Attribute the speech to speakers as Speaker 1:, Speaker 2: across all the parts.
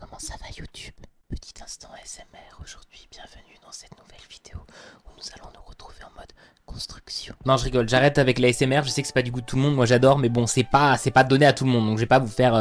Speaker 1: Comment ça va YouTube? Petit instant ASMR aujourd'hui, bienvenue dans cette nouvelle vidéo où nous allons nous retrouver en mode construction. Non je rigole, j'arrête avec l'ASMR, je sais que c'est pas du goût de tout le monde, moi j'adore, mais bon c'est pas donné à tout le monde, donc je vais pas vous faire,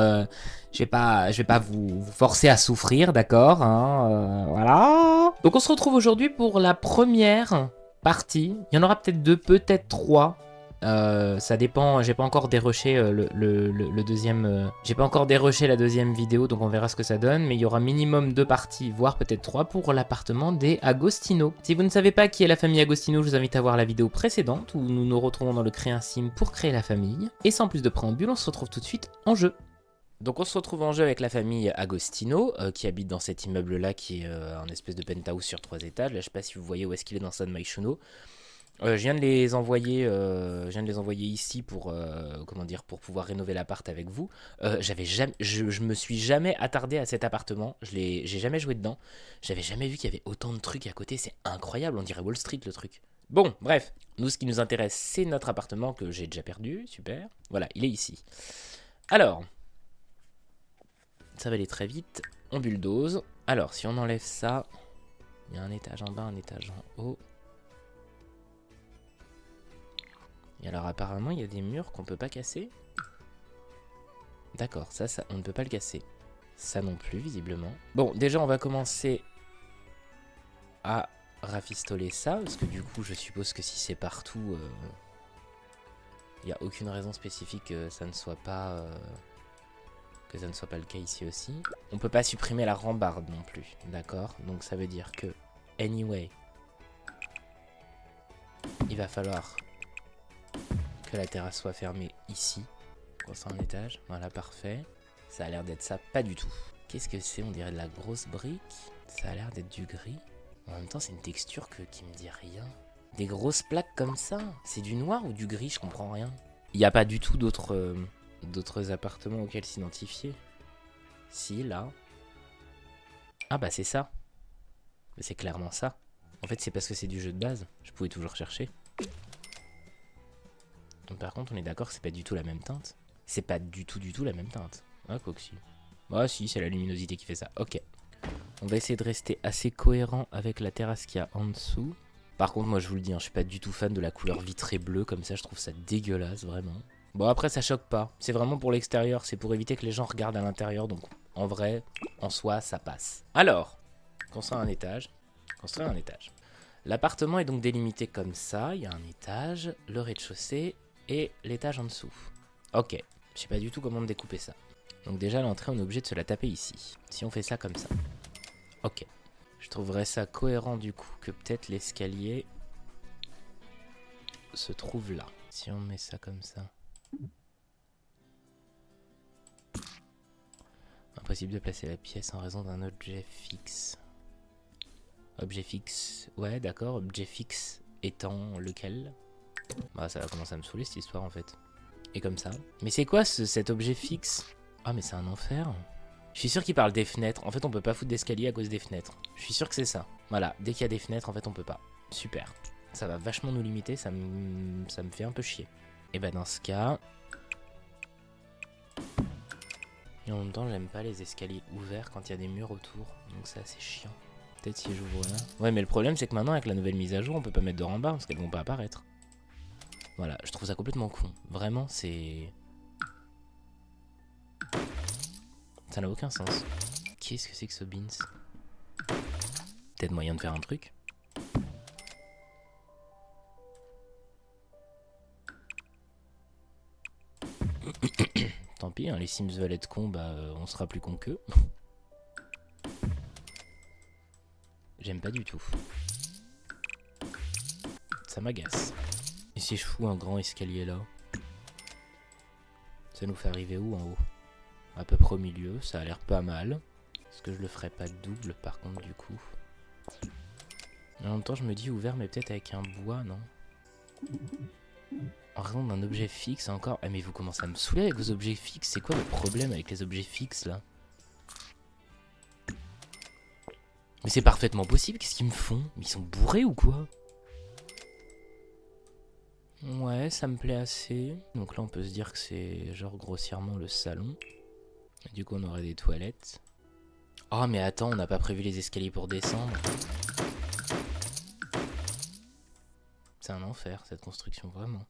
Speaker 1: je vais pas vous forcer à souffrir, d'accord, hein, voilà. Donc on se retrouve aujourd'hui pour la première partie, il y en aura peut-être deux, peut-être trois. Ça dépend, j'ai pas encore dérushé le deuxième. J'ai pas encore dérushé la deuxième vidéo, donc on verra ce que ça donne. Mais il y aura minimum 2 parties, voire peut-être 3 pour l'appartement des Agostino. Si vous ne savez pas qui est la famille Agostino, je vous invite à voir la vidéo précédente où nous nous retrouvons dans le Créer un Sim pour créer la famille. Et sans plus de préambule, on se retrouve tout de suite en jeu. Donc on se retrouve en jeu avec la famille Agostino qui habite dans cet immeuble là qui est un espèce de penthouse sur 3 étages. Là je sais pas si vous voyez où est-ce qu'il est dans San Myshuno. Je viens de les envoyer, ici pour, comment dire, pour pouvoir rénover l'appart avec vous. Je me suis jamais attardé à cet appartement. J'ai jamais joué dedans. J'avais jamais vu qu'il y avait autant de trucs à côté. C'est incroyable. On dirait Wall Street le truc. Bon, bref. Nous, ce qui nous intéresse, c'est notre appartement que j'ai déjà perdu. Super. Voilà, il est ici. Alors, ça va aller très vite. On bulldoze. Alors, si on enlève ça, il y a un étage en bas, un étage en haut. Et alors apparemment il y a des murs qu'on peut pas casser. D'accord, ça on ne peut pas le casser. Ça non plus visiblement. Bon déjà on va commencer à rafistoler ça. Parce que du coup je suppose que si c'est partout, il n'y a aucune raison spécifique que ça ne soit pas le cas ici aussi. On peut pas supprimer la rambarde non plus. D'accord, donc ça veut dire que anyway il va falloir que la terrasse soit fermée ici. Sur un étage, voilà parfait. Ça a l'air d'être ça, pas du tout. Qu'est-ce que c'est? On dirait de la grosse brique. Ça a l'air d'être du gris. En même temps c'est une texture qui me dit rien. Des grosses plaques comme ça, c'est du noir ou du gris? Je comprends rien. Il n'y a pas du tout d'autres appartements auxquels s'identifier. Si, là. Ah bah c'est ça. C'est clairement ça. En fait c'est parce que c'est du jeu de base. Je pouvais toujours chercher. Donc, par contre on est d'accord que c'est pas du tout la même teinte. C'est pas du tout la même teinte. Ah, quoi que si. Ah si, c'est la luminosité qui fait ça. Ok. On va essayer de rester assez cohérent avec la terrasse qu'il y a en dessous. Par contre, moi je vous le dis, hein, je suis pas du tout fan de la couleur vitrée bleue comme ça. Je trouve ça dégueulasse, vraiment. Bon, après ça choque pas. C'est vraiment pour l'extérieur. C'est pour éviter que les gens regardent à l'intérieur. Donc en vrai, en soi, ça passe. Alors, construire un étage. Construire un étage. L'appartement est donc délimité comme ça. Il y a un étage, le rez-de-chaussée et l'étage en dessous. Ok. Je sais pas du tout comment découper ça. Donc déjà à l'entrée on est obligé de se la taper ici. Si on fait ça comme ça. Ok. Je trouverais ça cohérent du coup que peut-être l'escalier se trouve là. Si on met ça comme ça. Impossible de placer la pièce en raison d'un objet fixe. Objet fixe. Ouais d'accord, objet fixe étant lequel? Bah ça va commencer à me saouler cette histoire en fait. Et comme ça. Mais c'est quoi cet objet fixe? Ah mais c'est un enfer. Je suis sûr qu'il parle des fenêtres. En fait on peut pas foutre d'escalier à cause des fenêtres. Je suis sûr que c'est ça. Voilà, dès qu'il y a des fenêtres en fait on peut pas. Super. Ça va vachement nous limiter, ça me fait un peu chier. Et bah dans ce cas... Et en même temps j'aime pas les escaliers ouverts quand il y a des murs autour. Donc c'est assez chiant. Peut-être si j'ouvre là. Ouais mais le problème c'est que maintenant avec la nouvelle mise à jour on peut pas mettre de rambarde parce qu'elles vont pas apparaître. Voilà, je trouve ça complètement con. Vraiment c'est... Ça n'a aucun sens. Qu'est-ce que c'est que ce beans? Peut-être moyen de faire un truc. Tant pis, hein, les Sims veulent être cons, bah on sera plus cons qu'eux. J'aime pas du tout. Ça m'agace. Et si je fous un grand escalier là? Ça nous fait arriver où en haut? À peu près au milieu, ça a l'air pas mal. Est-ce que je le ferais pas double par contre du coup? En même temps je me dis ouvert mais peut-être avec un bois, non? En raison d'un objet fixe encore. Ah mais vous commencez à me saouler avec vos objets fixes. C'est quoi le problème avec les objets fixes là? Mais c'est parfaitement possible, qu'est-ce qu'ils me font? Mais ils sont bourrés ou quoi? Ouais, ça me plaît assez. Donc là on peut se dire que c'est genre grossièrement le salon. Et du coup on aurait des toilettes. Oh mais attends, on n'a pas prévu les escaliers pour descendre. C'est un enfer cette construction, vraiment.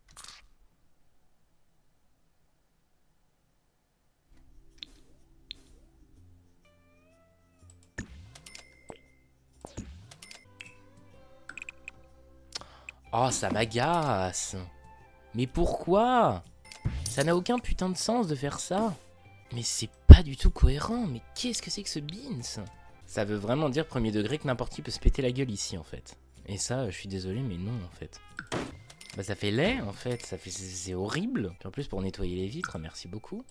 Speaker 1: Oh, ça m'agace. Mais pourquoi? Ça n'a aucun putain de sens de faire ça. Mais c'est pas du tout cohérent. Mais qu'est-ce que c'est que ce beans? Ça veut vraiment dire premier degré que n'importe qui peut se péter la gueule ici en fait. Et ça, je suis désolé, mais non en fait. Bah ça fait laid en fait, c'est horrible. Puis en plus pour nettoyer les vitres, merci beaucoup.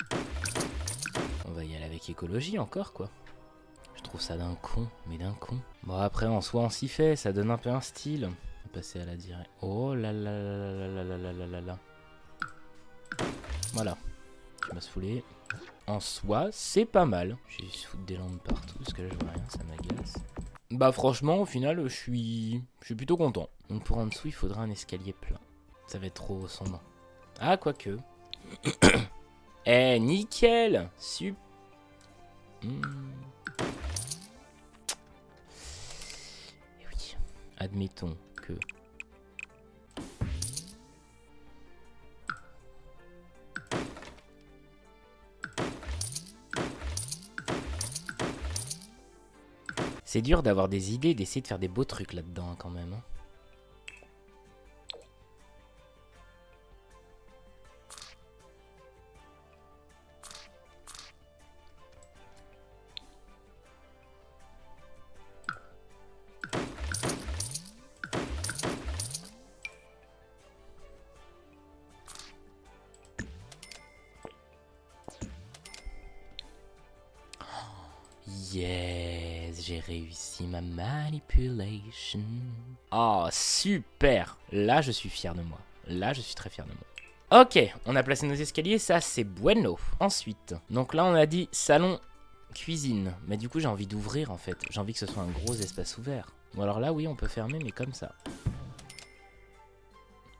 Speaker 1: On va y aller avec écologie encore quoi. Je trouve ça d'un con, mais d'un con. Bon après en soi on s'y fait, ça donne un peu un style. On va passer à la directe. Oh là là là là là là là là là là. Voilà. Je vais se fouler. En soi, c'est pas mal. Je vais foutre des lampes partout parce que là je vois rien, ça m'agace. Bah franchement, au final, je suis plutôt content. Donc pour en dessous, il faudra un escalier plein. Ça va être trop sombre. Ah, quoique. Eh, nickel. Super. Et oui. Admettons que... C'est dur d'avoir des idées, d'essayer de faire des beaux trucs là-dedans quand même. Hein. Yes, j'ai réussi ma manipulation. Oh, super. Là, je suis fier de moi. Là, je suis très fier de moi. Ok, on a placé nos escaliers, ça c'est bueno. Ensuite, donc là on a dit salon, cuisine. Mais du coup j'ai envie d'ouvrir en fait. J'ai envie que ce soit un gros espace ouvert. Ou alors là oui on peut fermer mais comme ça.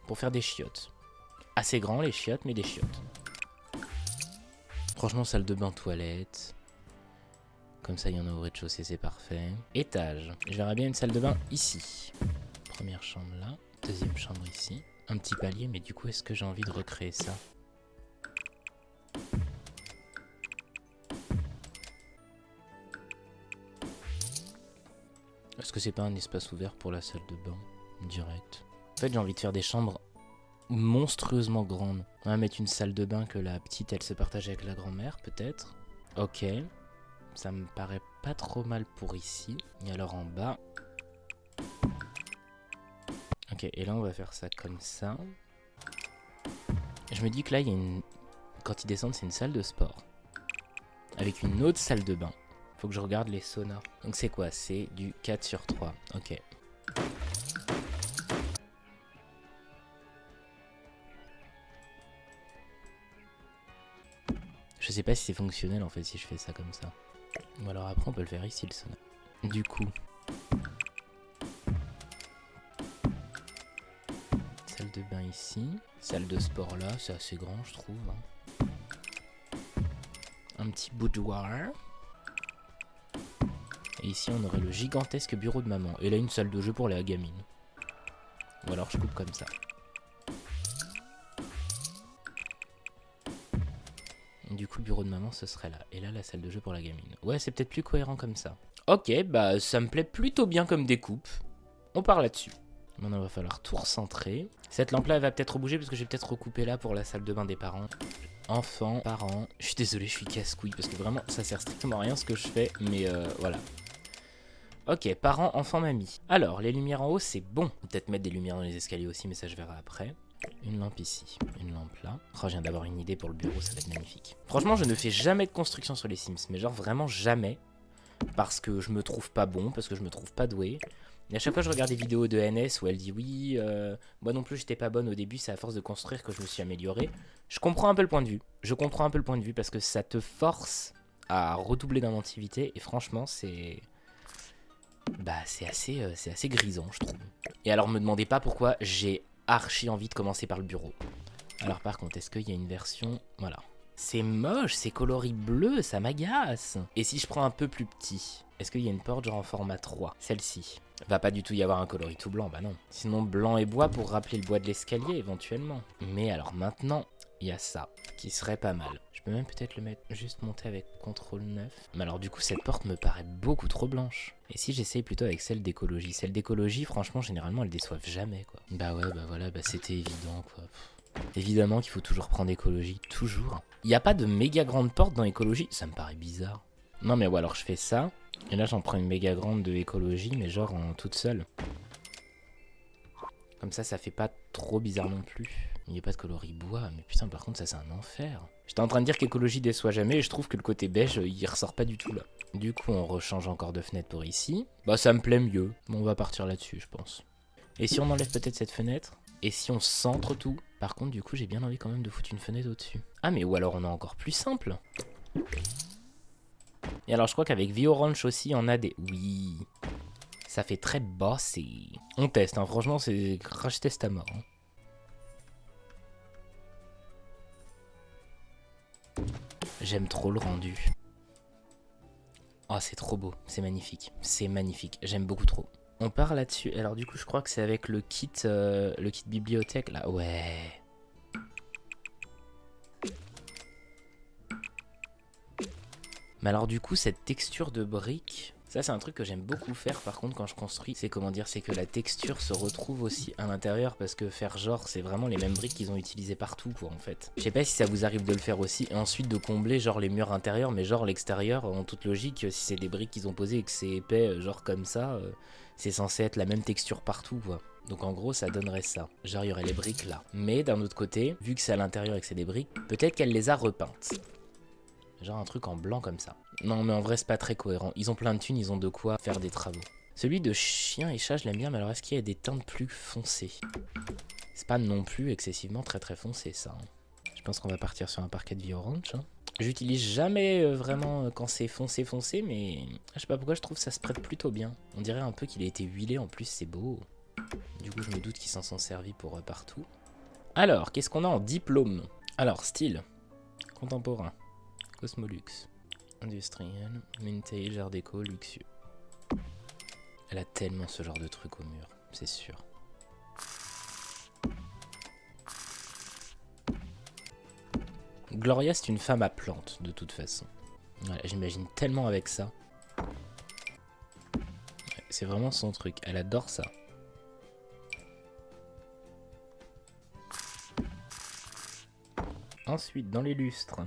Speaker 1: Pour faire des chiottes. Assez grand les chiottes mais des chiottes. Franchement salle de bain, toilette. Comme ça il y en a au rez-de-chaussée, c'est parfait. Étage, je verrais bien une salle de bain ici. Première chambre là, deuxième chambre ici. Un petit palier, mais du coup, est-ce que j'ai envie de recréer ça? Est-ce que c'est pas un espace ouvert pour la salle de bain? Direct. En fait, j'ai envie de faire des chambres monstrueusement grandes. On va mettre une salle de bain que la petite, elle se partage avec la grand-mère, peut-être. Ok. Ça me paraît pas trop mal pour ici. Et alors en bas... Ok, et là on va faire ça comme ça. Je me dis que là, il y a une... quand ils descendent, c'est une salle de sport. Avec une autre salle de bain. Faut que je regarde les saunas. Donc c'est quoi? C'est du 4 sur 3. Ok. Je sais pas si c'est fonctionnel en fait si je fais ça comme ça. Ou alors après on peut le faire ici le sauna. Du coup... salle de bain ici. Salle de sport là, c'est assez grand je trouve. Un petit boudoir. Et ici on aurait le gigantesque bureau de maman. Et là une salle de jeu pour la gamine. Ou alors je coupe comme ça. Du coup le bureau de maman ce serait là. Et là la salle de jeu pour la gamine. Ouais c'est peut-être plus cohérent comme ça. Ok bah ça me plaît plutôt bien comme découpe. On part là-dessus. Maintenant il va falloir tout recentrer. Cette lampe là elle va peut-être bouger parce que j'ai peut-être recoupé là pour la salle de bain des parents. Enfants, parents. Je suis désolé, je suis casse-couille parce que vraiment ça sert strictement à rien ce que je fais. Mais voilà. Ok, parents, enfants, mamie. Alors, les lumières en haut, c'est bon. Peut-être mettre des lumières dans les escaliers aussi, mais ça je verrai après. Une lampe ici, une lampe là. Oh, je viens d'avoir une idée pour le bureau, ça va être magnifique. Franchement, je ne fais jamais de construction sur les Sims, mais genre vraiment jamais. Parce que je me trouve pas bon, parce que je me trouve pas doué. Et à chaque fois, je regarde des vidéos de NS où elle dit oui, moi non plus, j'étais pas bonne au début, c'est à force de construire que je me suis améliorée. Je comprends un peu le point de vue. Je comprends un peu le point de vue parce que ça te force à redoubler d'inventivité. Et franchement, c'est... bah, c'est assez grisant, je trouve. Et alors, me demandez pas pourquoi j'ai archi envie de commencer par le bureau. Alors, par contre, est-ce qu'il y a une version... Voilà. C'est moche, c'est coloris bleu, ça m'agace. Et si je prends un peu plus petit, est-ce qu'il y a une porte genre en format 3? Celle-ci. Va pas du tout y avoir un coloris tout blanc, bah non. Sinon blanc et bois pour rappeler le bois de l'escalier éventuellement. Mais alors maintenant, il y a ça, qui serait pas mal. Je peux même peut-être le mettre juste monter avec CTRL 9. Mais alors du coup cette porte me paraît beaucoup trop blanche. Et si j'essaye plutôt avec celle d'écologie? Celle d'écologie, franchement, généralement elles déçoivent jamais quoi. Bah ouais, bah voilà, bah c'était évident quoi. Évidemment qu'il faut toujours prendre écologie, toujours. Il n'y a pas de méga grande porte dans écologie, ça me paraît bizarre. Non mais ou alors je fais ça, et là j'en prends une méga grande de écologie, mais genre en toute seule. Comme ça fait pas trop bizarre non plus. Il n'y a pas de coloris bois, mais putain par contre ça c'est un enfer. J'étais en train de dire qu'écologie déçoit jamais, et je trouve que le côté beige il ressort pas du tout là. Du coup on rechange encore de fenêtre pour ici. Bah ça me plaît mieux, bon, on va partir là-dessus je pense. Et si on enlève peut-être cette fenêtre? Et si on centre tout? Par contre, du coup, j'ai bien envie quand même de foutre une fenêtre au-dessus. Ah, mais ou alors on a encore plus simple. Et alors, je crois qu'avec V-Orange aussi, on a des... Oui. Ça fait très bossy. On teste, hein. Franchement, c'est crash test à mort. Hein. J'aime trop le rendu. Oh, c'est trop beau. C'est magnifique. C'est magnifique. J'aime beaucoup trop. On part là-dessus. Alors du coup, je crois que c'est avec le kit bibliothèque là. Ouais. Mais alors du coup, cette texture de briques, ça c'est un truc que j'aime beaucoup faire par contre quand je construis. C'est comment dire, c'est que la texture se retrouve aussi à l'intérieur parce que faire genre, c'est vraiment les mêmes briques qu'ils ont utilisées partout quoi en fait. Je sais pas si ça vous arrive de le faire aussi et ensuite de combler genre les murs intérieurs, mais genre l'extérieur en toute logique, si c'est des briques qu'ils ont posées et que c'est épais genre comme ça, c'est censé être la même texture partout quoi. Donc en gros ça donnerait ça. Genre il y aurait les briques là. Mais d'un autre côté, vu que c'est à l'intérieur et que c'est des briques, peut-être qu'elle les a repeintes. Genre un truc en blanc comme ça. Non mais en vrai c'est pas très cohérent. Ils ont plein de thunes, ils ont de quoi faire des travaux. Celui de chien et chat je l'aime bien, mais alors est-ce qu'il y a des teintes plus foncées? C'est pas non plus excessivement très foncé ça. Hein. Je pense qu'on va partir sur un parquet de vie orange. Hein. J'utilise jamais vraiment quand c'est foncé, mais je sais pas pourquoi je trouve que ça se prête plutôt bien. On dirait un peu qu'il a été huilé, en plus c'est beau. Du coup je me doute qu'ils s'en sont servis pour partout. Alors, qu'est-ce qu'on a en diplôme? Alors, style, contemporain. Cosmolux, industriel, vintage, art déco, luxueux. Elle a tellement ce genre de truc au mur, c'est sûr. Gloria, c'est une femme à plantes, de toute façon. Voilà, j'imagine tellement avec ça. Ouais, c'est vraiment son truc, elle adore ça. Ensuite, dans les lustres.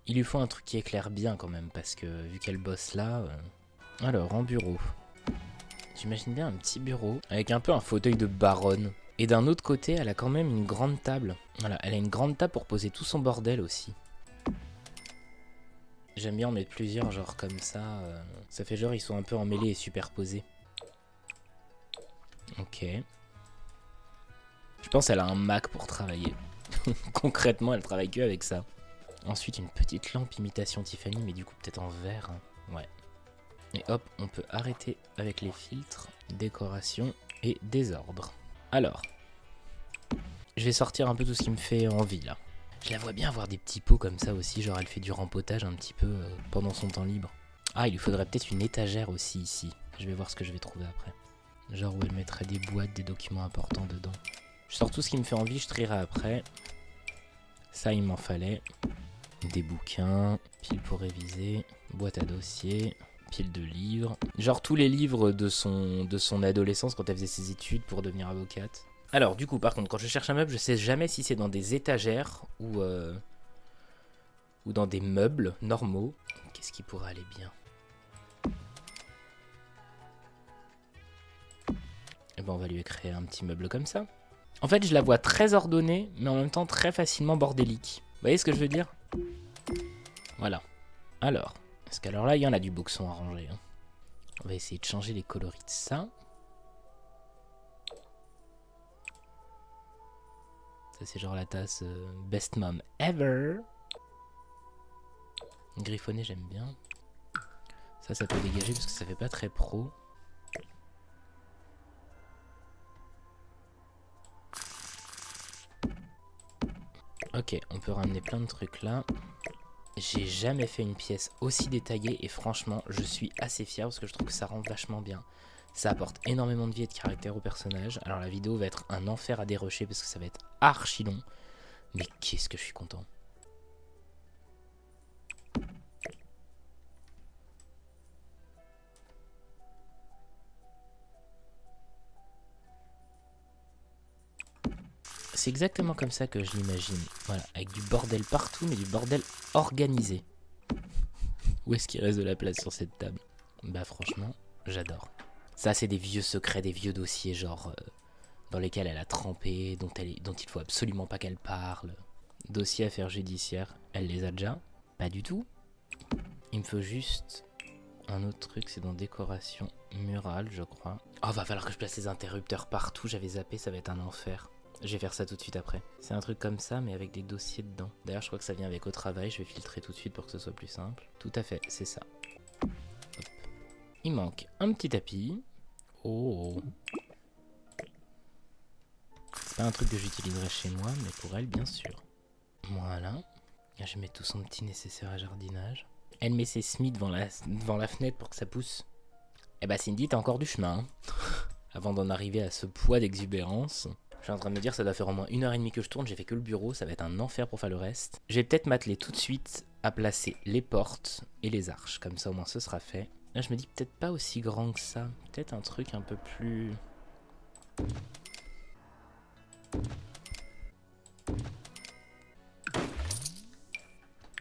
Speaker 1: Il lui faut un truc qui éclaire bien quand même, parce que vu qu'elle bosse là... Alors, en bureau. J'imagine bien un petit bureau, avec un peu un fauteuil de baronne. Et d'un autre côté, elle a quand même une grande table. Voilà, elle a une grande table pour poser tout son bordel aussi. J'aime bien en mettre plusieurs, genre comme ça. Ça fait genre ils sont un peu emmêlés et superposés. Ok. Je pense qu'elle a un Mac pour travailler. Concrètement, elle travaille que avec ça. Ensuite, une petite lampe imitation Tiffany, mais du coup peut-être en verre. Hein. Ouais. Et hop, on peut arrêter avec les filtres, décoration et désordre. Alors, je vais sortir un peu tout ce qui me fait envie là. Je la vois bien avoir des petits pots comme ça aussi, genre elle fait du rempotage un petit peu pendant son temps libre. Ah, il lui faudrait peut-être une étagère aussi ici. Je vais voir ce que je vais trouver après. Genre où elle mettrait des boîtes, des documents importants dedans. Je sors tout ce qui me fait envie, je trierai après. Ça, il m'en fallait. Des bouquins, pile pour réviser, boîte à dossier, pile de livres. Genre tous les livres de son adolescence quand elle faisait ses études pour devenir avocate. Alors du coup par contre quand je cherche un meuble je sais jamais si c'est dans des étagères ou dans des meubles normaux. Qu'est-ce qui pourrait aller bien? Et ben on va lui créer un petit meuble comme ça. En fait je la vois très ordonnée mais en même temps très facilement bordélique. Vous voyez ce que je veux dire? Voilà. Alors, parce qu'alors là il y en a du boxon à ranger. Hein. On va essayer de changer les coloris de ça. Ça c'est genre la tasse Best Mom Ever. Griffonné j'aime bien. Ça peut dégager parce que ça fait pas très pro. Ok, on peut ramener plein de trucs là. J'ai jamais fait une pièce aussi détaillée et franchement, je suis assez fier parce que je trouve que ça rend vachement bien. Ça apporte énormément de vie et de caractère au personnage. Alors la vidéo va être un enfer à dérocher parce que ça va être archi long. Mais qu'est-ce que je suis content. C'est exactement comme ça que je l'imagine. Voilà, avec du bordel partout, mais du bordel organisé. Où est-ce qu'il reste de la place sur cette table? Bah franchement, j'adore. Ça, c'est des vieux secrets, des vieux dossiers, genre dans lesquels elle a trempé, dont il faut absolument pas qu'elle parle. Dossier affaires judiciaires, elle les a déjà? Pas du tout. Il me faut juste un autre truc, c'est dans décoration murale, je crois. Oh, va falloir que je place les interrupteurs partout, j'avais zappé, ça va être un enfer. Je vais faire ça tout de suite après. C'est un truc comme ça, mais avec des dossiers dedans. D'ailleurs, je crois que ça vient avec au travail, je vais filtrer tout de suite pour que ce soit plus simple. Tout à fait, c'est ça. Hop. Il manque un petit tapis. Oh. C'est pas un truc que j'utiliserai chez moi, mais pour elle, bien sûr. Voilà. Je mets tout son petit nécessaire à jardinage. Elle met ses semis devant la fenêtre pour que ça pousse. Eh bah Cindy, t'as encore du chemin. Hein. Avant d'en arriver à ce poids d'exubérance. Je suis en train de me dire ça doit faire au moins 1h30 que je tourne, j'ai fait que le bureau, ça va être un enfer pour faire le reste. Je vais peut-être m'atteler tout de suite à placer les portes et les arches, comme ça au moins ce sera fait. Là je me dis peut-être pas aussi grand que ça, peut-être un truc un peu plus...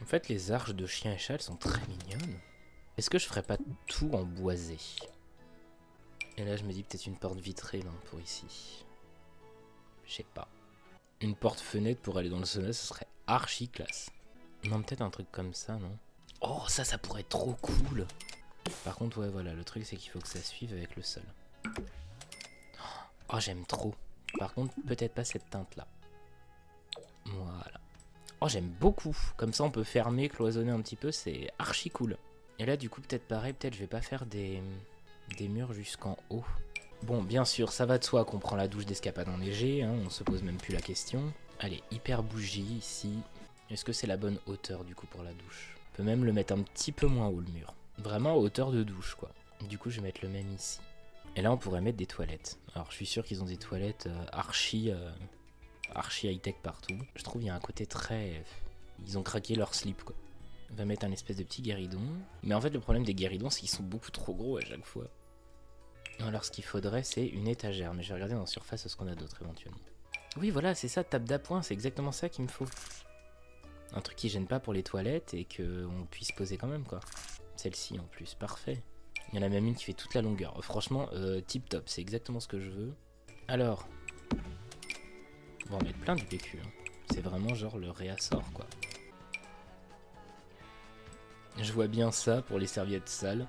Speaker 1: En fait les arches de chien et chat elles sont très mignonnes. Est-ce que je ferais pas tout en boisé? Et là je me dis peut-être une porte vitrée non, pour ici. Je sais pas. Une porte-fenêtre pour aller dans le sauna, ce serait archi classe. Non, peut-être un truc comme ça, non? Oh, ça pourrait être trop cool. Par contre, ouais, voilà, le truc, c'est qu'il faut que ça suive avec le sol. Oh, j'aime trop. Par contre, peut-être pas cette teinte-là. Voilà. Oh, j'aime beaucoup. Comme ça, on peut fermer, cloisonner un petit peu, c'est archi cool. Et là, du coup, peut-être pareil, peut-être je vais pas faire des murs jusqu'en haut. Bon, bien sûr, ça va de soi qu'on prend la douche d'escapade enneigée, hein, on se pose même plus la question. Allez, hyper bougie ici. Est-ce que c'est la bonne hauteur du coup pour la douche? On peut même le mettre un petit peu moins haut le mur. Vraiment à hauteur de douche quoi. Du coup, je vais mettre le même ici. Et là, on pourrait mettre des toilettes. Alors, je suis sûr qu'ils ont des toilettes archi high-tech partout. Je trouve qu'il y a un côté très... Ils ont craqué leur slip quoi. On va mettre un espèce de petit guéridon. Mais en fait, le problème des guéridons, c'est qu'ils sont beaucoup trop gros à chaque fois. Alors ce qu'il faudrait c'est une étagère, mais je vais regarder dans Surface ce qu'on a d'autre éventuellement. Oui voilà c'est ça, table d'appoint, c'est exactement ça qu'il me faut. Un truc qui gêne pas pour les toilettes et qu'on puisse poser quand même quoi. Celle-ci en plus, parfait. Il y en a même une qui fait toute la longueur. Franchement, tip top, c'est exactement ce que je veux. Alors, on va en mettre plein du PQ. Hein. C'est vraiment genre le réassort quoi. Je vois bien ça pour les serviettes sales.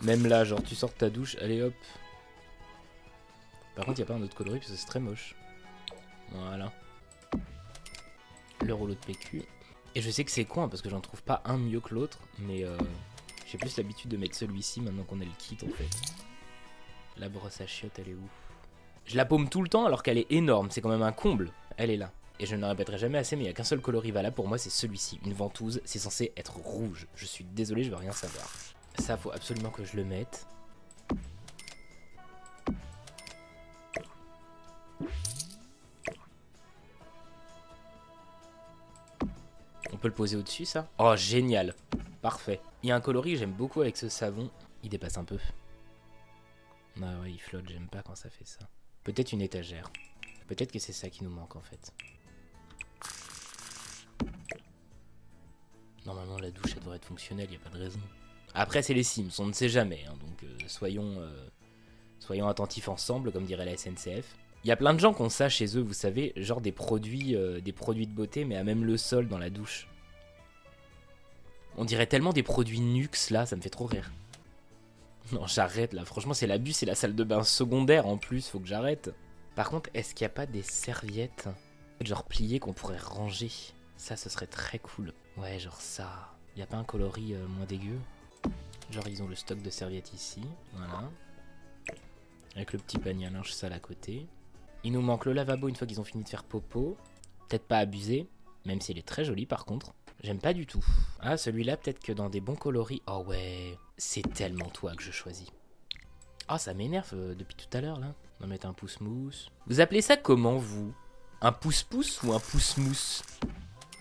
Speaker 1: Même là, genre tu sors de ta douche, allez hop. Par contre, il n'y a pas un autre coloris parce que c'est très moche. Voilà. Le rouleau de PQ. Et je sais que c'est con hein, parce que j'en trouve pas un mieux que l'autre, mais j'ai plus l'habitude de mettre celui-ci maintenant qu'on a le kit en fait. La brosse à chiottes, elle est où? Je la paume tout le temps alors qu'elle est énorme, c'est quand même un comble. Elle est là. Et je ne le répéterai jamais assez, mais il n'y a qu'un seul coloris valable pour moi, c'est celui-ci. Une ventouse, c'est censé être rouge. Je suis désolé, je veux rien savoir. Ça, faut absolument que je le mette. On peut le poser au-dessus, ça? Oh, génial. Parfait. Il y a un coloris, j'aime beaucoup avec ce savon. Il dépasse un peu. Ah ouais, il flotte, j'aime pas quand ça fait ça. Peut-être une étagère. Peut-être que c'est ça qui nous manque, en fait. Normalement, la douche, elle devrait être fonctionnelle, y a pas de raison. Après, c'est les Sims, on ne sait jamais. Hein, donc, soyons attentifs ensemble, comme dirait la SNCF. Il y a plein de gens qui ont ça chez eux, vous savez, genre des produits de beauté, mais à même le sol dans la douche. On dirait tellement des produits Nux, là, ça me fait trop rire. Non, j'arrête, là. Franchement, c'est l'abus, c'est la salle de bain secondaire, en plus, faut que j'arrête. Par contre, est-ce qu'il n'y a pas des serviettes, genre pliées, qu'on pourrait ranger? Ça, ce serait très cool. Ouais, genre ça. Il n'y a pas un coloris moins dégueu? Genre, ils ont le stock de serviettes ici, voilà. Avec le petit panier à linge sale à côté. Il nous manque le lavabo une fois qu'ils ont fini de faire popo. Peut-être pas abusé, même s'il est très joli par contre. J'aime pas du tout. Ah, celui-là, peut-être que dans des bons coloris... Oh ouais, c'est tellement toi que je choisis. Ah, ça m'énerve depuis tout à l'heure, là. On va mettre un pouce-mousse. Vous appelez ça comment, vous? Un pouce-pouce ou un pouce-mousse?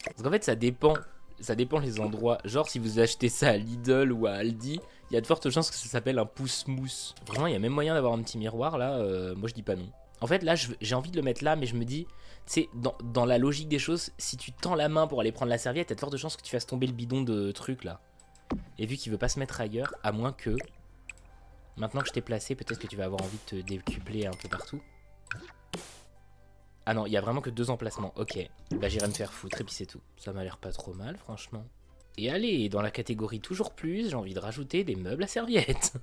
Speaker 1: Parce qu'en fait, ça dépend. Ça dépend les endroits. Genre, si vous achetez ça à Lidl ou à Aldi, il y a de fortes chances que ça s'appelle un pouce-mousse. Vraiment, il y a même moyen d'avoir un petit miroir, là. Moi, je dis pas non. En fait, là, j'ai envie de le mettre là, mais je me dis, tu sais, dans la logique des choses, si tu tends la main pour aller prendre la serviette, il y a de fortes chances que tu fasses tomber le bidon de truc, là. Et vu qu'il veut pas se mettre ailleurs, à moins que... Maintenant que je t'ai placé, peut-être que tu vas avoir envie de te décupler un peu partout. Ah non, il y a vraiment que 2 emplacements. Ok, bah j'irai me faire foutre et puis c'est tout. Ça m'a l'air pas trop mal, franchement. Et allez, dans la catégorie toujours plus, j'ai envie de rajouter des meubles à serviettes.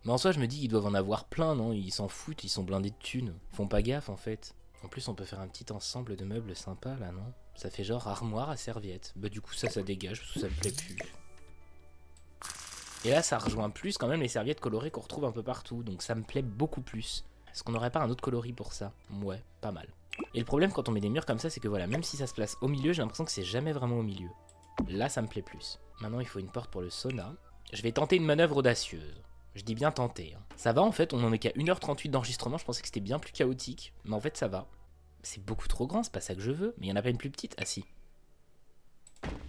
Speaker 1: Mais en soi, je me dis qu'ils doivent en avoir plein, non? Ils s'en foutent, ils sont blindés de thunes. Ils font pas gaffe, en fait. En plus, on peut faire un petit ensemble de meubles sympas, là, non? Ça fait genre armoire à serviettes. Bah du coup, ça dégage, parce que ça me plaît plus. Et là, ça rejoint plus quand même les serviettes colorées qu'on retrouve un peu partout. Donc ça me plaît beaucoup plus. Est-ce qu'on n'aurait pas un autre coloris pour ça? Ouais, pas mal. Et le problème quand on met des murs comme ça, c'est que voilà, même si ça se place au milieu, j'ai l'impression que c'est jamais vraiment au milieu. Là, ça me plaît plus. Maintenant, il faut une porte pour le sauna. Je vais tenter une manœuvre audacieuse. Je dis bien tenter. Hein. Ça va en fait, on en est qu'à 1h38 d'enregistrement, je pensais que c'était bien plus chaotique. Mais en fait, ça va. C'est beaucoup trop grand, c'est pas ça que je veux. Mais il y en a pas une plus petite? Ah si.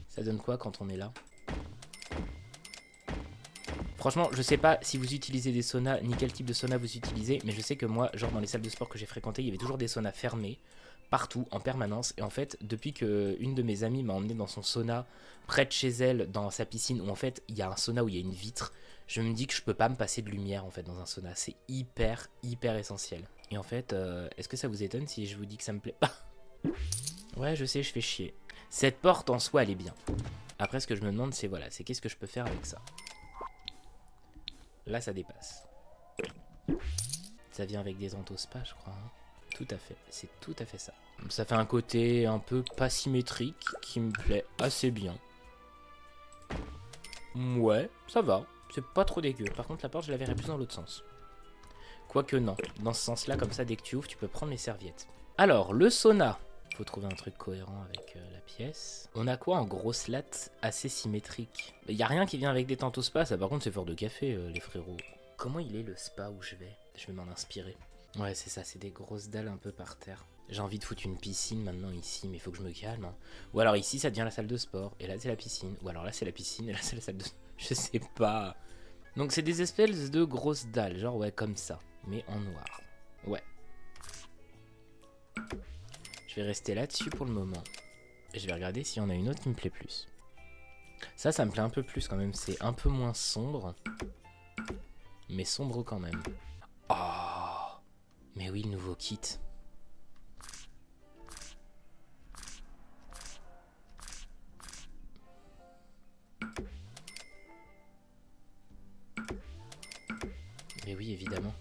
Speaker 1: Ça donne quoi quand on est là? Franchement, je sais pas si vous utilisez des saunas, ni quel type de sauna vous utilisez, mais je sais que moi, genre dans les salles de sport que j'ai fréquentées, il y avait toujours des saunas fermés, partout, en permanence. Et en fait, depuis que une de mes amies m'a emmené dans son sauna, près de chez elle, dans sa piscine, où en fait, il y a un sauna où il y a une vitre, je me dis que je peux pas me passer de lumière, en fait, dans un sauna. C'est hyper, hyper essentiel. Et en fait, est-ce que ça vous étonne si je vous dis que ça me plaît pas? Ouais, je sais, je fais chier. Cette porte, en soi, elle est bien. Après, ce que je me demande, c'est voilà, c'est qu'est-ce que je peux faire avec ça? Là, ça dépasse. Ça vient avec des antospas, je crois. Hein. Tout à fait, c'est tout à fait ça. Ça fait un côté un peu pas symétrique qui me plaît assez bien. Ouais, ça va. C'est pas trop dégueu. Par contre, la porte, je la verrais plus dans l'autre sens. Quoique non. Dans ce sens-là, comme ça, dès que tu ouvres, tu peux prendre les serviettes. Alors, le sauna. Faut trouver un truc cohérent avec la pièce. On a quoi en grosse latte assez symétrique? Y a rien qui vient avec des tantos spa, ça par contre c'est fort de café les frérots. Comment il est le spa où je vais? Je vais m'en inspirer. Ouais c'est ça, c'est des grosses dalles un peu par terre. J'ai envie de foutre une piscine maintenant ici, mais il faut que je me calme. Hein. Ou alors ici ça devient la salle de sport, et là c'est la piscine. Ou alors là c'est la piscine, et là c'est la salle de... Je sais pas. Donc c'est des espèces de grosses dalles, genre ouais comme ça, mais en noir. Ouais. Je vais rester là-dessus pour le moment. Et je vais regarder s'il y en a une autre qui me plaît plus. Ça me plaît un peu plus quand même. C'est un peu moins sombre. Mais sombre quand même. Oh! Mais oui, le nouveau kit. Mais oui, évidemment.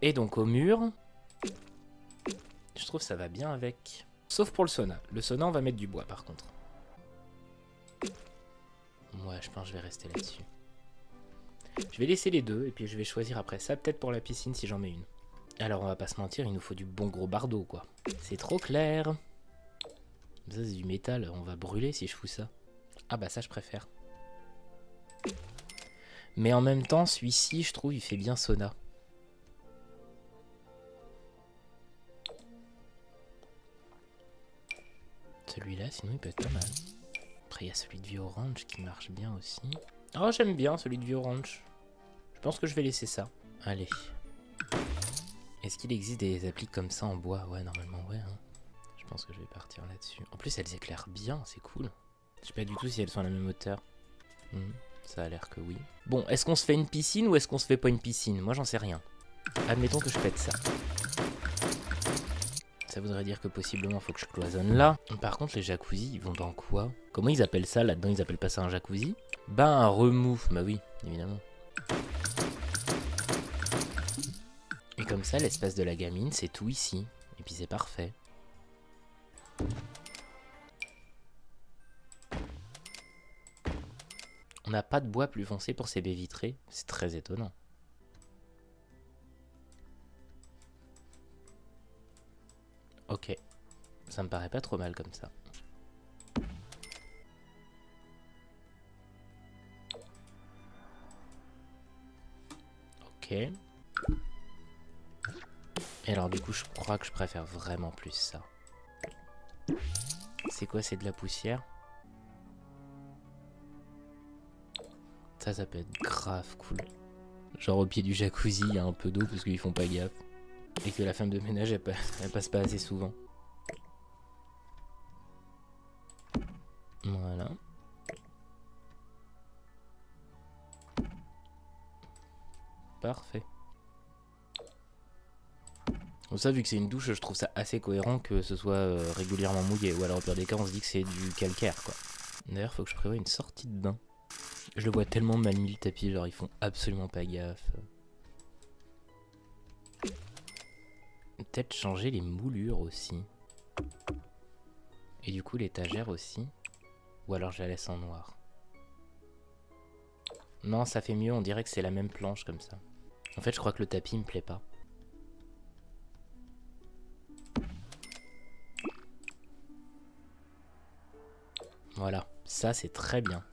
Speaker 1: Et donc au mur... Je trouve que ça va bien avec... Sauf pour le sauna. Le sauna, on va mettre du bois par contre. Ouais, je pense que je vais rester là-dessus. Je vais laisser les deux et puis je vais choisir après ça, peut-être pour la piscine si j'en mets une. Alors on va pas se mentir, il nous faut du bon gros bardeau quoi. C'est trop clair. Ça c'est du métal, on va brûler si je fous ça. Ah bah ça je préfère. Mais en même temps, celui-ci je trouve il fait bien sauna. Celui-là sinon il peut être pas mal. Après il y a celui de vieux orange qui marche bien aussi. Oh j'aime bien celui de vieux orange. Je pense que je vais laisser ça. Allez. Est-ce qu'il existe des applis comme ça en bois? Ouais normalement ouais. Hein. Je pense que je vais partir là-dessus. En plus elles éclairent bien, c'est cool. Je sais pas du tout si elles sont à la même hauteur. Ça a l'air que oui. Bon, est-ce qu'on se fait une piscine ou est-ce qu'on se fait pas une piscine? Moi j'en sais rien. Admettons que je pète ça. Ça voudrait dire que possiblement faut que je cloisonne là. Par contre les jacuzzis ils vont dans quoi? Comment ils appellent ça là-dedans? Ils appellent pas ça un jacuzzi? Ben un remous, bah oui, évidemment. Et comme ça l'espace de la gamine c'est tout ici. Et puis c'est parfait. On n'a pas de bois plus foncé pour ces baies vitrées, c'est très étonnant. Ok, ça me paraît pas trop mal comme ça. Ok. Et alors du coup je crois que je préfère vraiment plus ça. C'est quoi? C'est de la poussière? Ça peut être grave cool. Genre au pied du jacuzzi, il y a un peu d'eau parce qu'ils font pas gaffe. Et que la femme de ménage, elle passe pas assez souvent. Voilà. Parfait. Bon, ça, vu que c'est une douche, je trouve ça assez cohérent que ce soit régulièrement mouillé. Ou alors au pire des cas, on se dit que c'est du calcaire, quoi. D'ailleurs, faut que je prévoie une sortie de bain. Je le vois tellement mal mis le tapis, genre ils font absolument pas gaffe. Peut-être changer les moulures aussi. Et du coup l'étagère aussi. Ou alors je la laisse en noir. Non, ça fait mieux, on dirait que c'est la même planche comme ça. En fait, je crois que le tapis me plaît pas. Voilà, ça c'est très bien.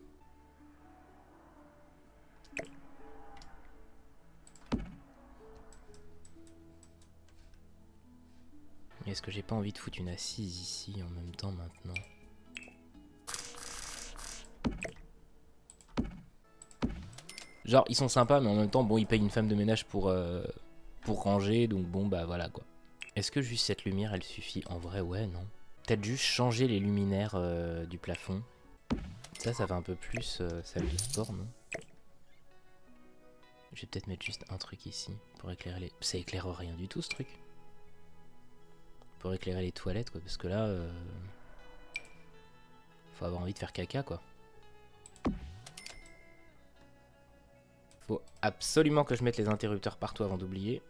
Speaker 1: Est-ce que j'ai pas envie de foutre une assise ici en même temps maintenant? Genre, ils sont sympas, mais en même temps, bon, ils payent une femme de ménage pour ranger, donc bon, bah voilà quoi. Est-ce que juste cette lumière, elle suffit? En vrai, ouais, non. Peut-être juste changer les luminaires du plafond. Ça fait un peu plus salle de sport, non? Je vais peut-être mettre juste un truc ici pour éclairer les... Ça éclaire rien du tout, ce truc. Pour éclairer les toilettes, quoi, parce que là... faut avoir envie de faire caca, quoi. Faut absolument que je mette les interrupteurs partout avant d'oublier.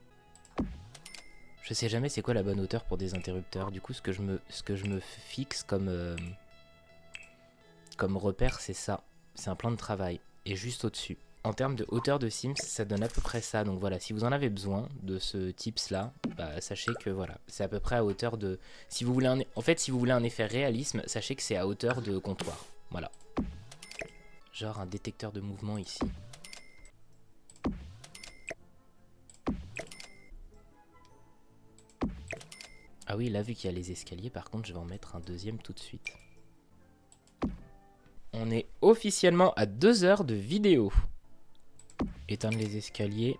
Speaker 1: Je sais jamais c'est quoi la bonne hauteur pour des interrupteurs. Du coup, ce que je me fixe comme repère, c'est ça. C'est un plan de travail. Et juste au-dessus. En termes de hauteur de Sims, ça donne à peu près ça. Donc voilà, si vous en avez besoin de ce tips-là, bah, sachez que voilà, c'est à peu près à hauteur de... Si vous voulez en fait, si vous voulez un effet réalisme, sachez que c'est à hauteur de comptoir. Voilà. Genre un détecteur de mouvement ici. Ah oui, là, vu qu'il y a les escaliers, par contre, je vais en mettre un deuxième tout de suite. On est officiellement à 2 heures de vidéo. Éteindre les escaliers.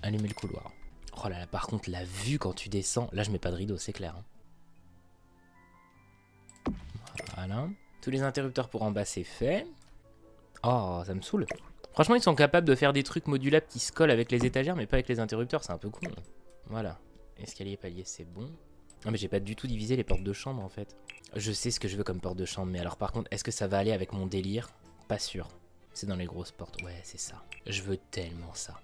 Speaker 1: Allumer le couloir. Oh là là, par contre, la vue quand tu descends... Là, je mets pas de rideau, c'est clair. Hein. Voilà. Tous les interrupteurs pour en bas, c'est fait. Oh, ça me saoule. Franchement, ils sont capables de faire des trucs modulables qui se collent avec les étagères, mais pas avec les interrupteurs, c'est un peu con. Voilà. Escalier, palier, c'est bon. Non, mais j'ai pas du tout divisé les portes de chambre, en fait. Je sais ce que je veux comme porte de chambre, mais alors par contre, est-ce que ça va aller avec mon délire? Pas sûr. C'est dans les grosses portes. Ouais, c'est ça. Je veux tellement ça.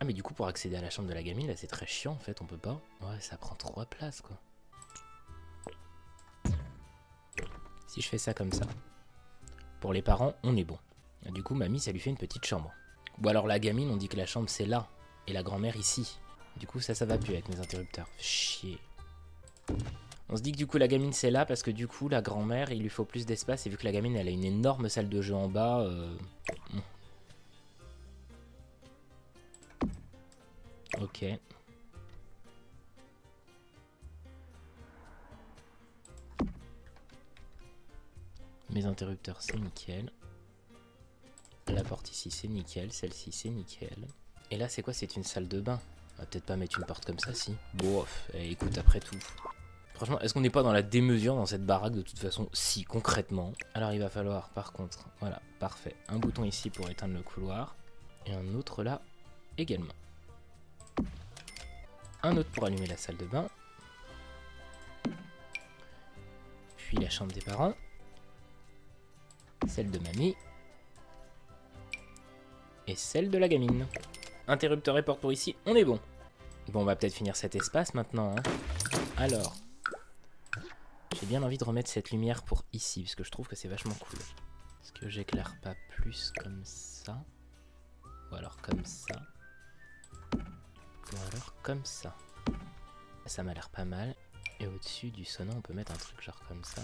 Speaker 1: Ah, mais du coup, pour accéder à la chambre de la gamine, là, c'est très chiant, en fait, on peut pas. Ouais, ça prend 3 places, quoi. Si je fais ça comme ça, pour les parents, on est bon. Et du coup, mamie, ça lui fait une petite chambre. Ou alors la gamine, on dit que la chambre, c'est là. Et la grand-mère, ici. Du coup, ça va plus avec mes interrupteurs. Chier. On se dit que du coup la gamine c'est là parce que du coup la grand-mère il lui faut plus d'espace et vu que la gamine elle a une énorme salle de jeu en bas. Ok. Mes interrupteurs c'est nickel. La porte ici c'est nickel, celle-ci c'est nickel. Et là c'est quoi? C'est une salle de bain. On va peut-être pas mettre une porte comme ça si. Bon, écoute après tout. Franchement, est-ce qu'on n'est pas dans la démesure dans cette baraque de toute façon? Si, concrètement. Alors il va falloir par contre, voilà, parfait. Un bouton ici pour éteindre le couloir. Et un autre là également. Un autre pour allumer la salle de bain. Puis la chambre des parents. Celle de mamie. Et celle de la gamine. Interrupteur et porte pour ici, on est bon. Bon, on va peut-être finir cet espace maintenant. Hein. Alors... J'ai bien envie de remettre cette lumière pour ici, parce que je trouve que c'est vachement cool. Est-ce que j'éclaire pas plus comme ça? Ou alors comme ça? Ou alors comme ça? Ça m'a l'air pas mal. Et au-dessus du sonneau, on peut mettre un truc genre comme ça.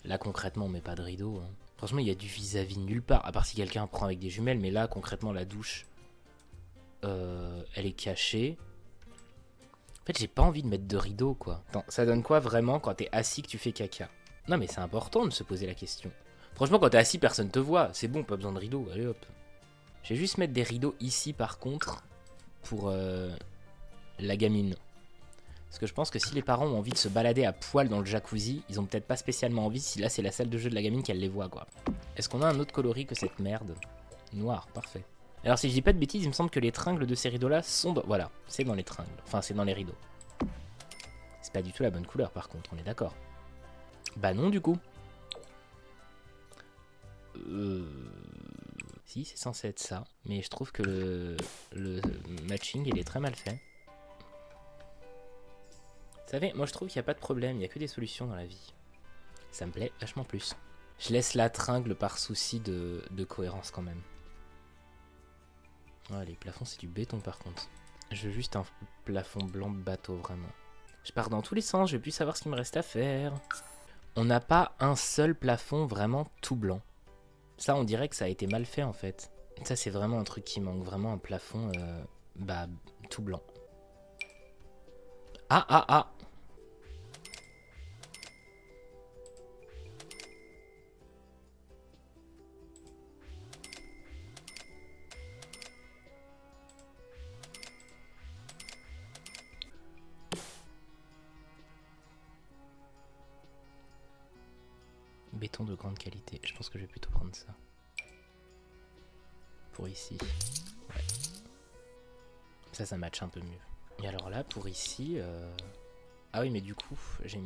Speaker 1: Là, concrètement, on met pas de rideau. Hein. Franchement, il y a du vis-à-vis nulle part. À part si quelqu'un prend avec des jumelles. Mais là, concrètement, la douche, elle est cachée. En fait, j'ai pas envie de mettre de rideau, quoi. Attends, ça donne quoi vraiment quand t'es assis que tu fais caca? Non, mais c'est important de se poser la question. Franchement, quand t'es assis, personne te voit. C'est bon, pas besoin de rideau. Allez hop. Je vais juste mettre des rideaux ici, par contre, pour la gamine. Parce que je pense que si les parents ont envie de se balader à poil dans le jacuzzi, ils ont peut-être pas spécialement envie si là c'est la salle de jeu de la gamine qu'elle les voit, quoi. Est-ce qu'on a un autre coloris que cette merde? Noir, parfait. Alors si je dis pas de bêtises, il me semble que les tringles de ces rideaux là sont... Voilà, c'est dans les tringles. Enfin, c'est dans les rideaux. C'est pas du tout la bonne couleur par contre, on est d'accord. Bah non du coup. Si, c'est censé être ça. Mais je trouve que le matching, il est très mal fait. Vous savez, moi je trouve qu'il n'y a pas de problème, il n'y a que des solutions dans la vie. Ça me plaît vachement plus. Je laisse la tringle par souci de cohérence quand même. Ouais, les plafonds c'est du béton par contre. Je veux juste un plafond blanc bateau vraiment. Je pars dans tous les sens, je vais plus savoir ce qu'il me reste à faire. On n'a pas un seul plafond vraiment tout blanc. Ça on dirait que ça a été mal fait en fait. Ça c'est vraiment un truc qui manque, vraiment un plafond tout blanc. Ah. Béton de grande qualité, je pense que je vais plutôt prendre ça. Pour ici. Ouais. Ça match un peu mieux. Et alors là, pour ici... Ah oui, mais du coup, j'ai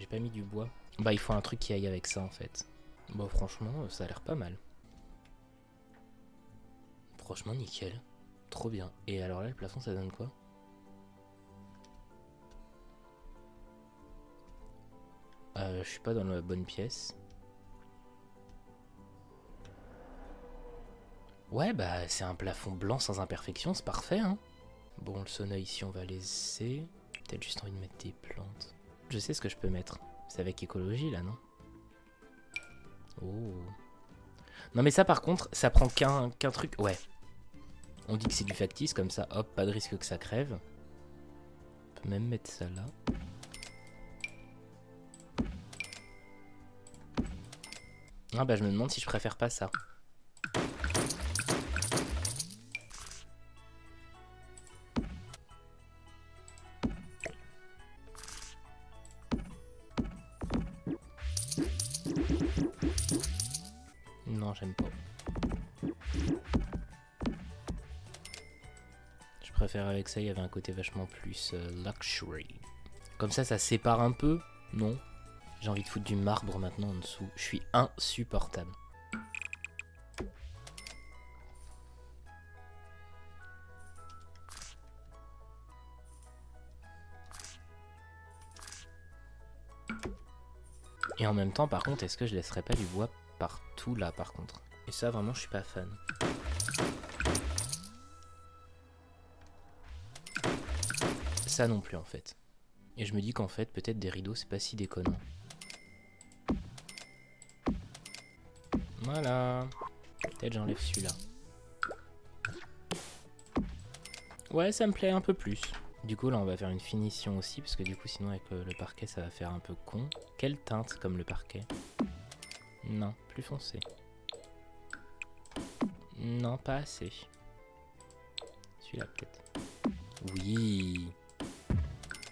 Speaker 1: pas mis du bois. Bah, il faut un truc qui aille avec ça, en fait. Bon, franchement, ça a l'air pas mal. Franchement, nickel. Trop bien. Et alors là, le plafond, ça donne quoi? Je suis pas dans la bonne pièce. Ouais, bah, c'est un plafond blanc sans imperfection, c'est parfait, hein. Bon, le sauna ici, on va laisser. Peut-être juste envie de mettre des plantes. Je sais ce que je peux mettre. C'est avec écologie, là, non? Oh. Non, mais ça, par contre, ça prend qu'un truc. Ouais. On dit que c'est du factice, comme ça, hop, pas de risque que ça crève. On peut même mettre ça là. Ah bah, je me demande si je préfère pas ça. Non, j'aime pas. Je préfère avec ça, il y avait un côté vachement plus luxury. Comme ça sépare un peu, non? J'ai envie de foutre du marbre maintenant en dessous. Je suis insupportable. Et en même temps, par contre, est-ce que je laisserais pas du bois partout là, par contre? Et ça, vraiment, je suis pas fan. Ça non plus, en fait. Et je me dis qu'en fait, peut-être des rideaux, c'est pas si déconnant. Voilà. Peut-être j'enlève celui-là. Ouais, ça me plaît un peu plus. Du coup, là, on va faire une finition aussi, parce que du coup, sinon, avec le parquet, ça va faire un peu con. Quelle teinte comme le parquet? Non, plus foncé. Non, pas assez. Celui-là, peut-être. Oui.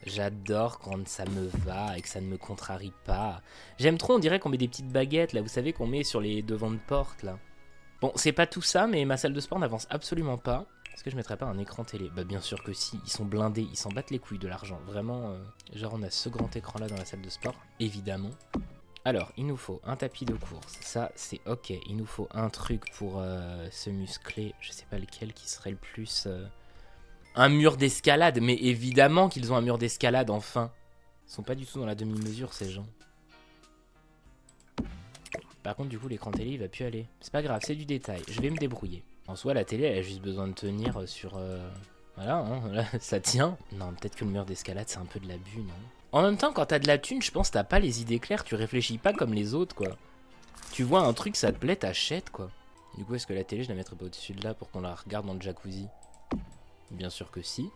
Speaker 1: J'adore quand ça me va et que ça ne me contrarie pas. J'aime trop, on dirait qu'on met des petites baguettes, là, vous savez, qu'on met sur les devants de porte, là. Bon, c'est pas tout ça, mais ma salle de sport n'avance absolument pas. Est-ce que je mettrais pas un écran télé? Bah bien sûr que si, ils sont blindés, ils s'en battent les couilles de l'argent. Vraiment, genre on a ce grand écran là dans la salle de sport, évidemment. Alors, il nous faut un tapis de course, ça c'est ok. Il nous faut un truc pour se muscler, je sais pas lequel qui serait le plus... Un mur d'escalade, mais évidemment qu'ils ont un mur d'escalade, enfin. Ils sont pas du tout dans la demi-mesure ces gens. Par contre, du coup, l'écran télé, il va plus aller. C'est pas grave, c'est du détail. Je vais me débrouiller. En soi, la télé, elle a juste besoin de tenir sur Voilà, hein, là, ça tient. Non, peut-être que le mur d'escalade, c'est un peu de l'abus, non? En même temps, quand t'as de la thune, je pense que t'as pas les idées claires, tu réfléchis pas comme les autres, quoi. Tu vois un truc, ça te plaît, t'achètes, quoi. Du coup, est-ce que la télé, je la mettrais pas au-dessus de là pour qu'on la regarde dans le jacuzzi? Bien sûr que si.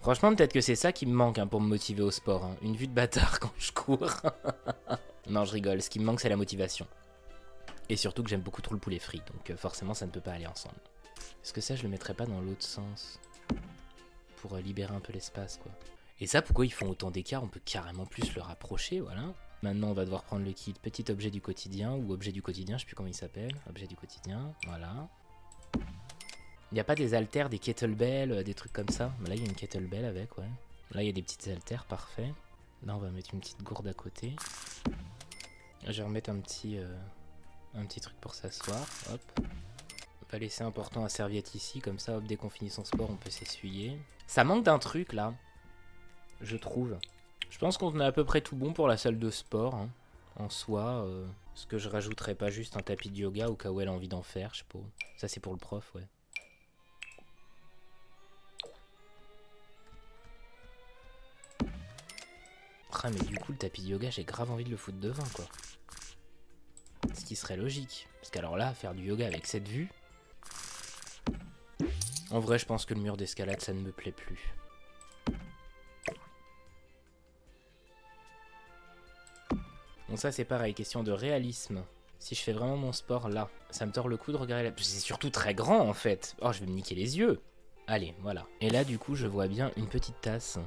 Speaker 1: Franchement, peut-être que c'est ça qui me manque hein, pour me motiver au sport. Hein. Une vue de bâtard quand je cours. Non, je rigole. Ce qui me manque, c'est la motivation. Et surtout que j'aime beaucoup trop le poulet frit. Donc forcément, ça ne peut pas aller ensemble. Est-ce que ça, je le mettrais pas dans l'autre sens? Pour libérer un peu l'espace, quoi. Et ça, pourquoi ils font autant d'écart? On peut carrément plus le rapprocher, voilà. Maintenant, on va devoir prendre le kit petit objet du quotidien ou objet du quotidien, je sais plus comment il s'appelle. Objet du quotidien, voilà. Il n'y a pas des haltères, des kettlebells, des trucs comme ça? Là, il y a une kettlebell avec, ouais. Là, il y a des petites haltères, parfait. Là, on va mettre une petite gourde à côté. Je vais remettre un petit truc pour s'asseoir, hop. On va laisser un portant à serviette ici, comme ça, hop, dès qu'on finit son sport, on peut s'essuyer. Ça manque d'un truc, là, je trouve. Je pense qu'on a à peu près tout bon pour la salle de sport, hein, en soi. Est-ce que je rajouterais pas juste un tapis de yoga au cas où elle a envie d'en faire, je sais pas. Ça, c'est pour le prof, ouais. Ah, mais du coup, le tapis de yoga, j'ai grave envie de le foutre devant, quoi. Ce qui serait logique. Parce qu'alors là, faire du yoga avec cette vue... En vrai, je pense que le mur d'escalade, ça ne me plaît plus. Bon, ça, c'est pareil. Question de réalisme. Si je fais vraiment mon sport là, ça me tord le cou de regarder la... C'est surtout très grand, en fait. Oh, je vais me niquer les yeux. Allez, voilà. Et là, du coup, je vois bien une petite tasse.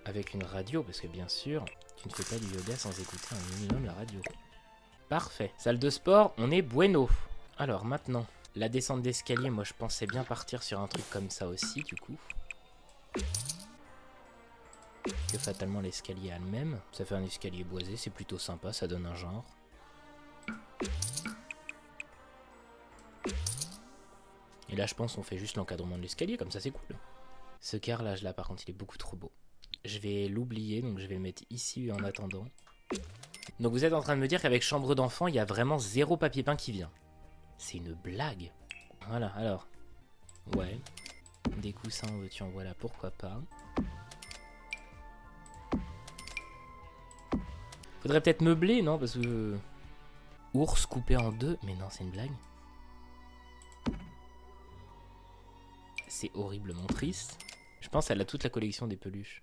Speaker 1: Avec une radio, parce que bien sûr, tu ne fais pas du yoga sans écouter un minimum la radio. Parfait. Salle de sport, on est bueno. Alors maintenant, la descente d'escalier, moi je pensais bien partir sur un truc comme ça aussi, du coup. Que fatalement l'escalier a le même. Ça fait un escalier boisé, c'est plutôt sympa, ça donne un genre. Et là je pense qu'on fait juste l'encadrement de l'escalier, comme ça c'est cool. Ce carrelage là par contre il est beaucoup trop beau. Je vais l'oublier, donc je vais le mettre ici en attendant. Donc vous êtes en train de me dire qu'avec chambre d'enfant, il y a vraiment 0 papier peint qui vient. C'est une blague. Voilà, alors. Ouais. Des coussins, tu en vois là, pourquoi pas. Faudrait peut-être meubler, non? Parce que... Ours coupé en 2. Mais non, c'est une blague. C'est horriblement triste. Je pense qu'elle a toute la collection des peluches.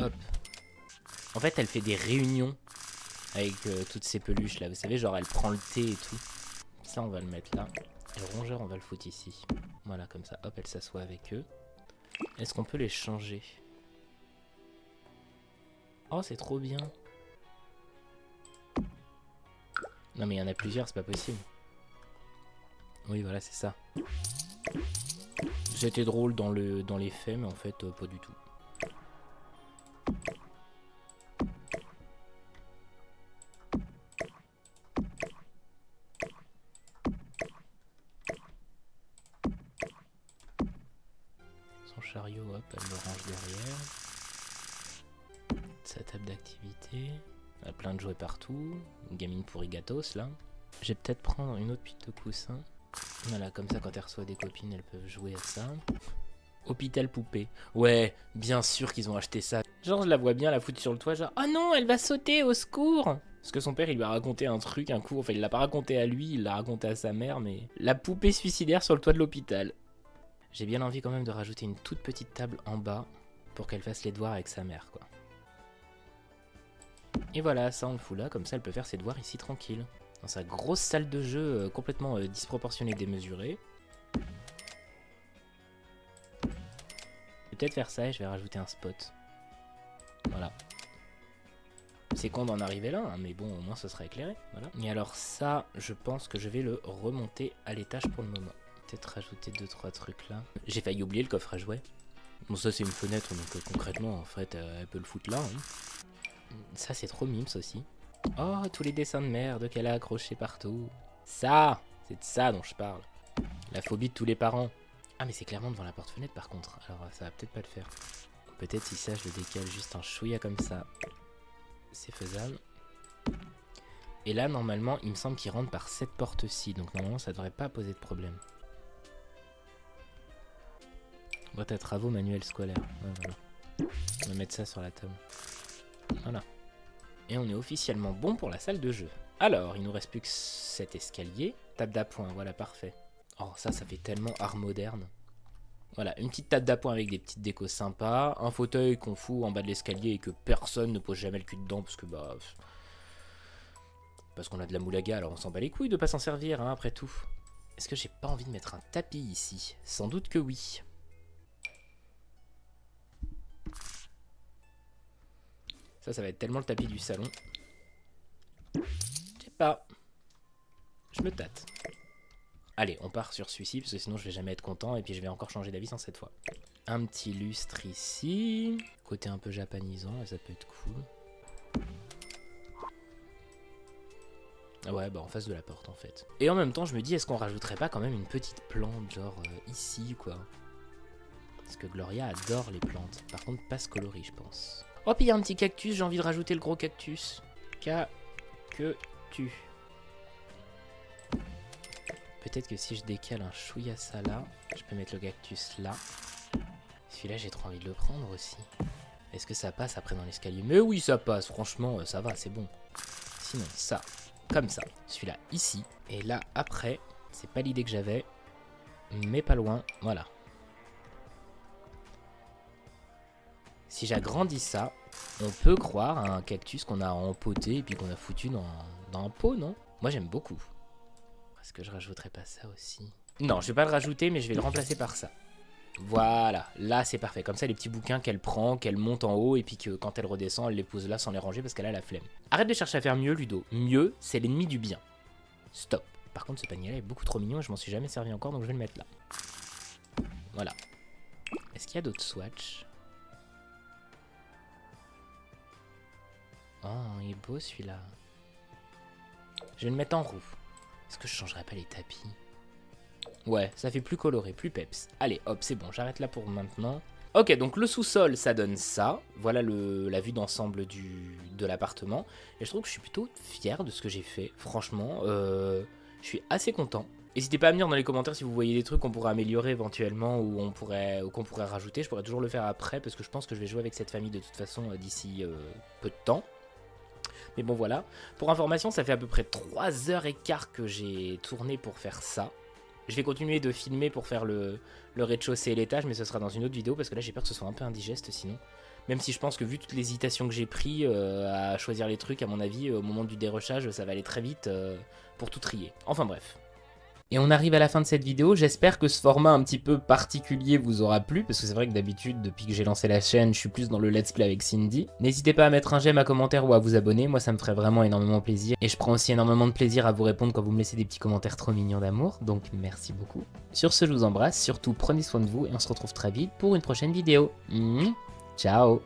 Speaker 1: Hop. En fait, elle fait des réunions avec toutes ces peluches là. Vous savez, genre elle prend le thé et tout. Ça, on va le mettre là. Et le rongeur, on va le foutre ici. Voilà, comme ça. Hop, elle s'assoit avec eux. Est-ce qu'on peut les changer? Oh, c'est trop bien. Non, mais il y en a plusieurs, c'est pas possible. Oui, voilà, c'est ça. C'était drôle dans les faits, mais en fait, pas du tout. Son chariot, hop, elle le range derrière. Sa table d'activité. Elle a plein de jouets partout. Une gamine pourri gatos, là. Je vais peut-être prendre une autre pile de coussin. Voilà, comme ça, quand elle reçoit des copines, elles peuvent jouer à ça. Hôpital poupée. Ouais, bien sûr qu'ils ont acheté ça. Genre, je la vois bien la foutre sur le toit, genre, oh non, elle va sauter, au secours! Parce que son père, il lui a raconté un truc, un coup, enfin, il l'a pas raconté à lui, il l'a raconté à sa mère, mais... La poupée suicidaire sur le toit de l'hôpital. J'ai bien envie quand même de rajouter une toute petite table en bas pour qu'elle fasse les devoirs avec sa mère, quoi. Et voilà, ça on le fout là, comme ça elle peut faire ses devoirs ici tranquille. Dans sa grosse salle de jeu complètement disproportionnée, démesurée. Je vais peut-être faire ça et je vais rajouter un spot. Voilà. C'est con d'en arriver là, hein, mais bon, au moins ça sera éclairé. Voilà. Et alors ça, je pense que je vais le remonter à l'étage pour le moment. Peut-être rajouter 2-3 trucs là. J'ai failli oublier le coffre à jouets. Bon, ça c'est une fenêtre, donc concrètement, en fait, elle peut le foutre là. Hein. Ça c'est trop mimes aussi. Oh, tous les dessins de merde qu'elle a accrochés partout. Ça, c'est de ça dont je parle. La phobie de tous les parents. Ah mais c'est clairement devant la porte-fenêtre par contre. Alors ça va peut-être pas le faire. Peut-être si ça je le décale juste un chouïa comme ça. C'est faisable. Et là, normalement, il me semble qu'il rentre par cette porte-ci. Donc normalement, ça devrait pas poser de problème. Boîte à travaux manuel scolaire. Ouais, voilà. On va mettre ça sur la table. Voilà. Et on est officiellement bon pour la salle de jeu. Alors, il nous reste plus que cet escalier. Table d'appoint, voilà, parfait. Oh, ça fait tellement art moderne. Voilà, une petite table d'appoint avec des petites décos sympas. Un fauteuil qu'on fout en bas de l'escalier et que personne ne pose jamais le cul dedans parce que bah... Parce qu'on a de la moulaga, alors on s'en bat les couilles de pas s'en servir, hein, après tout. Est-ce que j'ai pas envie de mettre un tapis ici? Sans doute que oui. Ça va être tellement le tapis du salon. Je sais pas. Je me tâte. Allez, on part sur celui-ci, parce que sinon je vais jamais être content, et puis je vais encore changer d'avis sans cette fois. Un petit lustre ici. Côté un peu japonisant, là, ça peut être cool. Ouais, bah en face de la porte en fait. Et en même temps, je me dis, est-ce qu'on rajouterait pas quand même une petite plante, genre ici, quoi? Parce que Gloria adore les plantes. Par contre, pas ce coloris, je pense. Oh, puis il y a un petit cactus, j'ai envie de rajouter le gros cactus. Que-tu. Peut-être que si je décale un chouïa ça là, je peux mettre le cactus là. Celui-là, j'ai trop envie de le prendre aussi. Est-ce que ça passe après dans l'escalier? Mais oui, ça passe, franchement, ça va, c'est bon. Sinon, ça, comme ça. Celui-là, ici. Et là, après, c'est pas l'idée que j'avais, mais pas loin, voilà. Si j'agrandis ça, on peut croire à un cactus qu'on a empoté et puis qu'on a foutu dans un pot, non? Moi, j'aime beaucoup. Est-ce que je rajouterais pas ça aussi? Non, je vais pas le rajouter, mais je vais le remplacer par ça. Voilà, là c'est parfait. Comme ça, les petits bouquins qu'elle prend, qu'elle monte en haut, et puis que quand elle redescend, elle les pose là sans les ranger parce qu'elle a la flemme. Arrête de chercher à faire mieux, Ludo. Mieux, c'est l'ennemi du bien. Stop. Par contre, ce panier-là est beaucoup trop mignon et je m'en suis jamais servi encore, donc je vais le mettre là. Voilà. Est-ce qu'il y a d'autres swatchs? Oh, il est beau celui-là. Je vais le mettre en roux. Est-ce que je changerais pas les tapis? Ouais, ça fait plus coloré, plus peps. Allez, hop, c'est bon, j'arrête là pour maintenant. Ok, donc le sous-sol, ça donne ça. Voilà la vue d'ensemble de l'appartement. Et je trouve que je suis plutôt fier de ce que j'ai fait. Franchement, je suis assez content. N'hésitez pas à me dire dans les commentaires si vous voyez des trucs qu'on pourrait améliorer éventuellement ou qu'on pourrait rajouter. Je pourrais toujours le faire après parce que je pense que je vais jouer avec cette famille de toute façon d'ici peu de temps. Mais bon voilà, pour information, ça fait à peu près 3h15 que j'ai tourné pour faire ça. Je vais continuer de filmer pour faire le rez-de-chaussée et l'étage, mais ce sera dans une autre vidéo parce que là j'ai peur que ce soit un peu indigeste sinon. Même si je pense que vu toute l'hésitation que j'ai pris à choisir les trucs, à mon avis, au moment du dérochage, ça va aller très vite pour tout trier. Enfin bref. Et on arrive à la fin de cette vidéo, j'espère que ce format un petit peu particulier vous aura plu, parce que c'est vrai que d'habitude, depuis que j'ai lancé la chaîne, je suis plus dans le let's play avec Cindy. N'hésitez pas à mettre un j'aime, un commentaire ou à vous abonner, moi ça me ferait vraiment énormément plaisir. Et je prends aussi énormément de plaisir à vous répondre quand vous me laissez des petits commentaires trop mignons d'amour, donc merci beaucoup. Sur ce, je vous embrasse, surtout prenez soin de vous, et on se retrouve très vite pour une prochaine vidéo. Ciao.